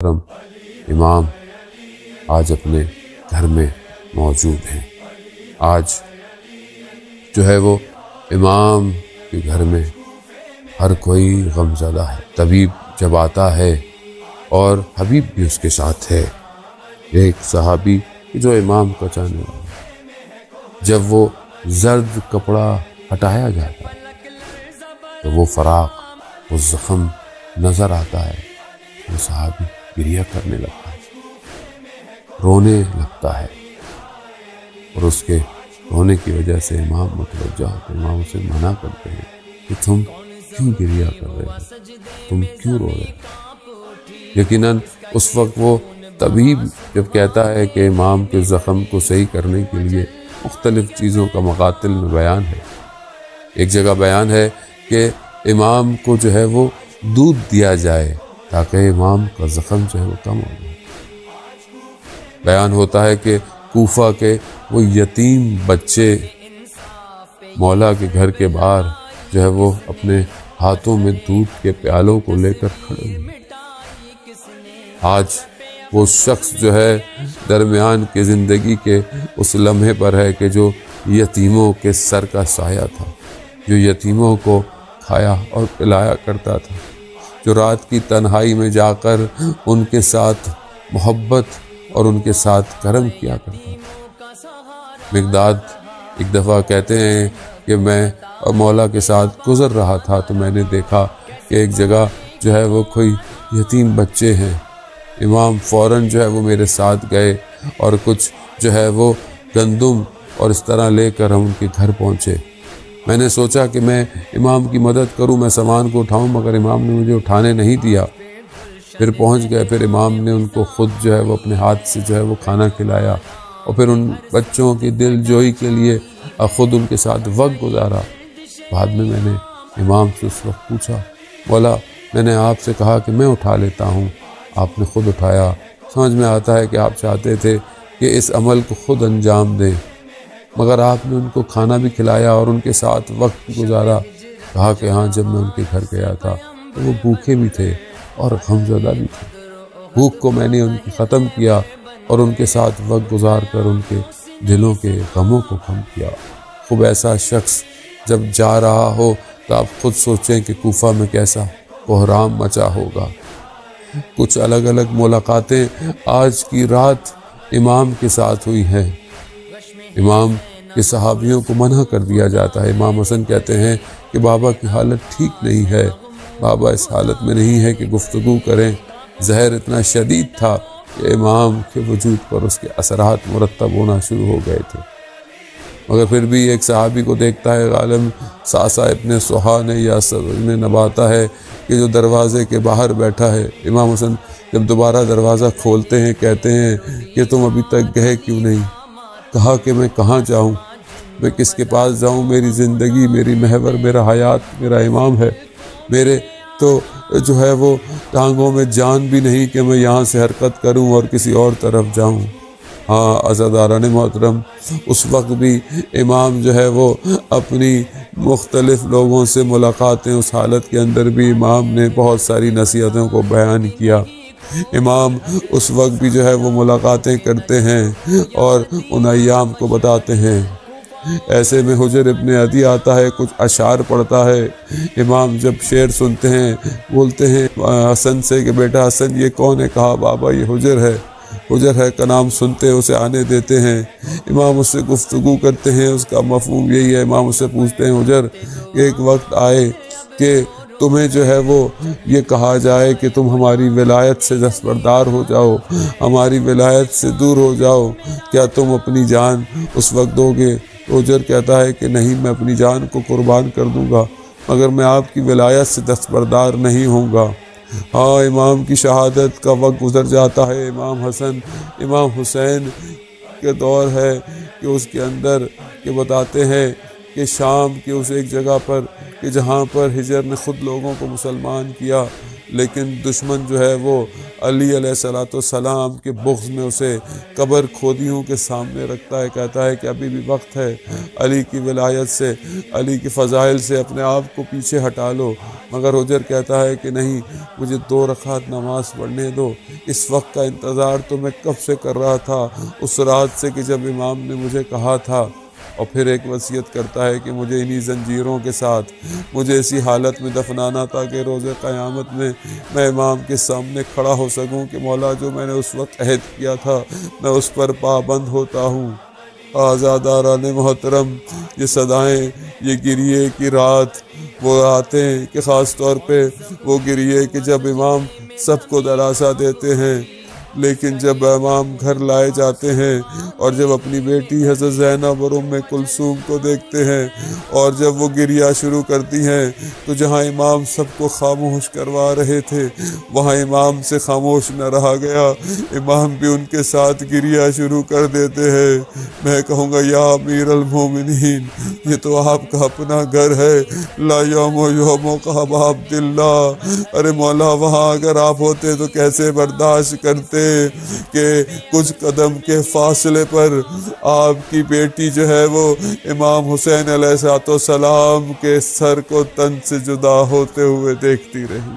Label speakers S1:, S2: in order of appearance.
S1: محترم امام آج اپنے گھر میں موجود ہیں۔ آج جو ہے وہ امام کے گھر میں ہر کوئی غمزدہ ہے۔ طبیب جب آتا ہے اور حبیب بھی اس کے ساتھ ہے، ایک صحابی جو امام کا چاہنے والا ہے، جب وہ زرد کپڑا ہٹایا جاتا ہے تو وہ فراق، وہ زخم نظر آتا ہے، وہ صحابی گریہ کرنے لگتا ہے، رونے لگتا ہے، اور اس کے رونے کی وجہ سے امام متوجہ ہوتے ہیں۔ امام اسے منع کرتے ہیں کہ تم کیوں گریہ کر رہے ہو، تم کیوں رو رہے ہو؟ یقیناً اس وقت وہ طبیب جب کہتا ہے کہ امام کے زخم کو صحیح کرنے کے لیے مختلف چیزوں کا مقاتل میں بیان ہے۔ ایک جگہ بیان ہے کہ امام کو جو ہے وہ دودھ دیا جائے تاکہ امام کا زخم جو ہے وہ کم ہو جائے۔ بیان ہوتا ہے کہ کوفہ کے وہ یتیم بچے مولا کے گھر کے باہر جو ہے وہ اپنے ہاتھوں میں دودھ کے پیالوں کو لے کر کھڑے ہوئے۔ آج وہ شخص جو ہے درمیان کی زندگی کے اس لمحے پر ہے کہ جو یتیموں کے سر کا سایہ تھا، جو یتیموں کو کھایا اور پلایا کرتا تھا، جو رات کی تنہائی میں جا کر ان کے ساتھ محبت اور ان کے ساتھ کرم کیا کرتا تھا۔ مقداد ایک دفعہ کہتے ہیں کہ میں مولا کے ساتھ گزر رہا تھا تو میں نے دیکھا کہ ایک جگہ جو ہے وہ کوئی یتیم بچے ہیں۔ امام فوراً جو ہے وہ میرے ساتھ گئے اور کچھ جو ہے وہ گندم اور اس طرح لے کر ہم ان کے گھر پہنچے۔ میں نے سوچا کہ میں امام کی مدد کروں، میں سامان کو اٹھاؤں، مگر امام نے مجھے اٹھانے نہیں دیا۔ پھر پہنچ گئے، پھر امام نے ان کو خود جو ہے وہ اپنے ہاتھ سے جو ہے وہ کھانا کھلایا، اور پھر ان بچوں کی دل جوئی کے لیے خود ان کے ساتھ وقت گزارا۔ بعد میں نے امام سے اس وقت پوچھا، مولا میں نے آپ سے کہا کہ میں اٹھا لیتا ہوں، آپ نے خود اٹھایا۔ سمجھ میں آتا ہے کہ آپ چاہتے تھے کہ اس عمل کو خود انجام دیں، مگر آپ نے ان کو کھانا بھی کھلایا اور ان کے ساتھ وقت گزارا۔ کہا کہ ہاں، جب میں ان کے گھر گیا تھا تو وہ بھوکے بھی تھے اور غمزدہ بھی تھے۔ بھوک کو میں نے ان کی ختم کیا اور ان کے ساتھ وقت گزار کر ان کے دلوں کے غموں کو کم کیا۔ خوب ایسا شخص جب جا رہا ہو تو آپ خود سوچیں کہ کوفہ میں کیسا بحران مچا ہوگا۔ کچھ الگ الگ ملاقاتیں آج کی رات امام کے ساتھ ہوئی ہیں۔ امام کے صحابیوں کو منع کر دیا جاتا ہے۔ امام حسن کہتے ہیں کہ بابا کی حالت ٹھیک نہیں ہے، بابا اس حالت میں نہیں ہے کہ گفتگو کریں۔ زہر اتنا شدید تھا کہ امام کے وجود پر اس کے اثرات مرتب ہونا شروع ہو گئے تھے، مگر پھر بھی ایک صحابی کو دیکھتا ہے، غالب ساسا ابن سہا نے یا ابن نباتا ہے کہ جو دروازے کے باہر بیٹھا ہے۔ امام حسن جب دوبارہ دروازہ کھولتے ہیں کہتے ہیں کہ تم ابھی تک گئے کیوں نہیں؟ کہا کہ میں کہاں جاؤں، میں کس کے پاس جاؤں؟ میری زندگی، میری محور، میرا حیات میرا امام ہے، میرے تو جو ہے وہ ٹانگوں میں جان بھی نہیں کہ میں یہاں سے حرکت کروں اور کسی اور طرف جاؤں۔ ہاں عزاداران محترم، اس وقت بھی امام جو ہے وہ اپنی مختلف لوگوں سے ملاقاتیں، اس حالت کے اندر بھی امام نے بہت ساری نصیحتوں کو بیان کیا۔ امام اس وقت بھی جو ہے وہ ملاقاتیں کرتے ہیں اور ان ایام کو بتاتے ہیں۔ ایسے میں حجر ابن عدی آتا ہے، کچھ اشعار پڑھتا ہے۔ امام جب شعر سنتے ہیں بولتے ہیں حسن سے کہ بیٹا حسن یہ کون ہے؟ کہا بابا یہ حجر ہے، حجر ہے کا نام سنتے اسے آنے دیتے ہیں۔ امام اس سے گفتگو کرتے ہیں، اس کا مفہوم یہی ہے۔ امام اس سے پوچھتے ہیں حجر کہ ایک وقت آئے کہ تمہیں جو ہے وہ یہ کہا جائے کہ تم ہماری ولایت سے دستبردار ہو جاؤ، ہماری ولایت سے دور ہو جاؤ، کیا تم اپنی جان اس وقت دو گے؟ حجر کہتا ہے کہ نہیں، میں اپنی جان کو قربان کر دوں گا، مگر میں آپ کی ولایت سے دستبردار نہیں ہوں گا۔ ہاں امام کی شہادت کا وقت گزر جاتا ہے۔ امام حسن امام حسین کے دور ہے کہ اس کے اندر کہ بتاتے ہیں کہ شام کے اس ایک جگہ پر کہ جہاں پر ہجر نے خود لوگوں کو مسلمان کیا، لیکن دشمن جو ہے وہ علی علیہ السلام کے بغض میں اسے قبر کھودیوں کے سامنے رکھتا ہے، کہتا ہے کہ ابھی بھی وقت ہے، علی کی ولایت سے، علی کی فضائل سے اپنے آپ کو پیچھے ہٹا لو، مگر حجر کہتا ہے کہ نہیں، مجھے 2 رکعت نماز پڑھنے دو، اس وقت کا انتظار تو میں کب سے کر رہا تھا، اس رات سے کہ جب امام نے مجھے کہا تھا۔ اور پھر ایک وصیت کرتا ہے کہ مجھے انہی زنجیروں کے ساتھ مجھے اسی حالت میں دفنانا تاکہ روز قیامت میں امام کے سامنے کھڑا ہو سکوں کہ مولا جو میں نے اس وقت عہد کیا تھا میں اس پر پابند ہوتا ہوں۔ آزاداران محترم، یہ صدائیں، یہ گریے کی رات وہ آتے ہیں کہ خاص طور پہ وہ گریے کہ جب امام سب کو دلاسا دیتے ہیں، لیکن جب امام گھر لائے جاتے ہیں اور جب اپنی بیٹی حضرت زینب اور ام کلثوم کو دیکھتے ہیں اور جب وہ گریہ شروع کرتی ہیں تو جہاں امام سب کو خاموش کروا رہے تھے وہاں امام سے خاموش نہ رہا گیا، امام بھی ان کے ساتھ گریہ شروع کر دیتے ہیں۔ میں کہوں گا یا امیر المومنین، یہ تو آپ کا اپنا گھر ہے، لا یوم کا عبد اللہ، ارے مولا وہاں اگر آپ ہوتے تو کیسے برداشت کرتے کہ کچھ قدم کے فاصلے پر آپ کی بیٹی جو ہے وہ امام حسین علیہ السلام کے سر کو تن سے جدا ہوتے ہوئے دیکھتی رہی۔